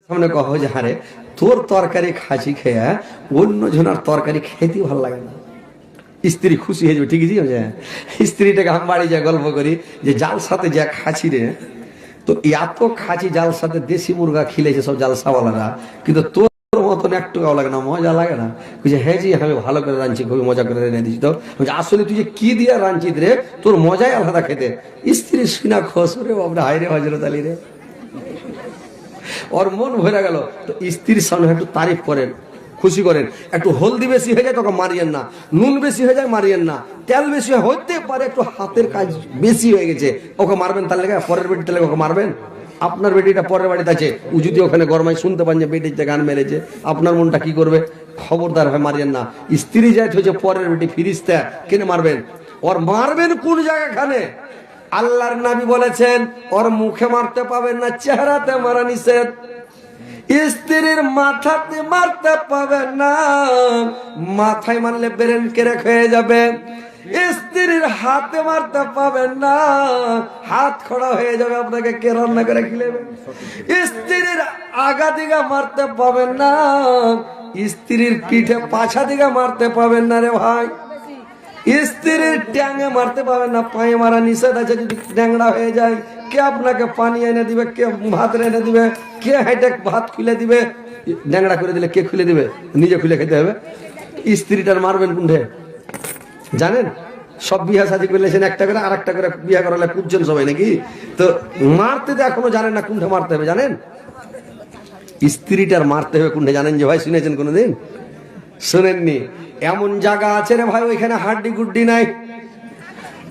সামনে কহ যে হারে তোর তরকারি খাসি খেয়ে অন্য জনের তরকারি খেতে ভালো লাগে না। স্ত্রী খুশি হয়ে যাবে, ঠিকই যে স্ত্রীটাকে আমি বাড়ি যা গল্প করি যে জাল সাথে যা খাচ্ছি রে, তো এত খাচ্ছি জাল সাথে দেশি মুরগা খিলেছে সব জালসাওয়ালারা, কিন্তু তোর মতন একটু লাগে না, মজা লাগে না। বুঝে হ্যাঁ জি আমি ভালো করে রাঁধছি, খুবই মজা করে রেঁধে দিচ্ছি। তো আসলে তুই যে কি দিয়ে রাঁধছিস রে, তোর মজাই আলাদা খেতে। স্ত্রী সিনা খোস রে বাবরা, হাই রে হজরত আলী রে, ওর মন ভরে গেল। তো স্ত্রীর সামনে একটু তারিফ করেন, খুশি করেন। একটু হলদি বেশি হয়ে যায় তোকে মারিয়েন না, নুন বেশি হয়ে যায় মারিয়েন না, তেল বেশি হইতে পারে একটু হাতের কাজ বেশি হয়ে গেছে ওকে মারবেন, তার লেগে পরের বেটির লেগে ওকে মারবেন। আপনার বেটিটা পরের বাড়িতে আছে, ও যদি ওখানে গরমায় শুনতে পান যে বেটিতে গান মেরেছে, আপনার মনটা কি করবে? খবরদার হয় মারিয়েন না। স্ত্রী যাই হয়েছে পরের বেটি ফিরিস্তা, কেন মারবেন? ওর মারবেন কোন জায়গাখানে? আল্লাহর নবী বলেছেন ওর মুখে মারতে পাবেন না, চেহারাতে মারা নিষেধ। স্ত্রীর মাথাতে মারতে পাবেন না, মাথায় মারলে ব্রেন ক্র্যাক হয়ে যাবে। স্ত্রীর হাতে মারতে পাবেন না, হাত খড়া হয়ে যাবে, আপনাকে কে রান্না করে খিলেবে। স্ত্রীর আগা দিকে মারতে পাবেন না, স্ত্রীর পিঠে পাছা দিকে মারতে পাবেন না রে ভাই। স্ত্রীর ট্যাঙে মারতে পাবেন না, পায়ে মারা নিষেধ আছে। যদি ট্যাংরা হয়ে যায়, কে আপনাকে পানি এনে দিবে, কে ভাত এনে দিবে, কে হাইটে ভাত খুলে দিবে? ড্যাংরা করে দিলে কে খুলে দিবে? নিজে খুলে খেতে হবে। স্ত্রীটার মারবেন কুণ্ঠে জানেন? সব বিয়া শাদী করলেছেন একটা করে, আর একটা করে বিয়া করালে কুঁজছেন সবাই নাকি? তো মারতে তো এখনো জানেন না কুণ্ঠে মারতে হবে, জানেন? স্ত্রীটার মারতে হবে কুণ্ঠে জানেন যে ভাই? শুনেছেন কোনোদিন? শোনেননি? এমন জায়গা আছে রে ভাই ওইখানে হাড্ডি গুড্ডি নাই,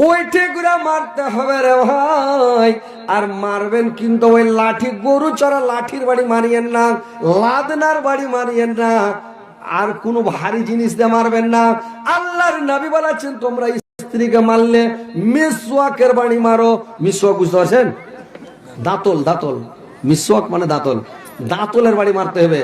ওইটে করে মারতে হবে রে ভাই। আর মারবেন কিন্তু ওই লাঠি, গরু চড়া লাঠির বাড়ি মারিয়েন না, লাদনার বাড়ি মারিয়েন না, আর কোন ভারী জিনিস দিয়ে মারবেন না। আল্লাহর নবী বলেছেন তোমরা স্ত্রীকে মারলে মিসওয়াকের বাড়ি মারো। মিসওয়াক বুঝতে পারছেন? দাঁতল, দাঁতল, মিসওয়াক মানে দাঁতল, দাঁতলের বাড়ি মারতে হবে।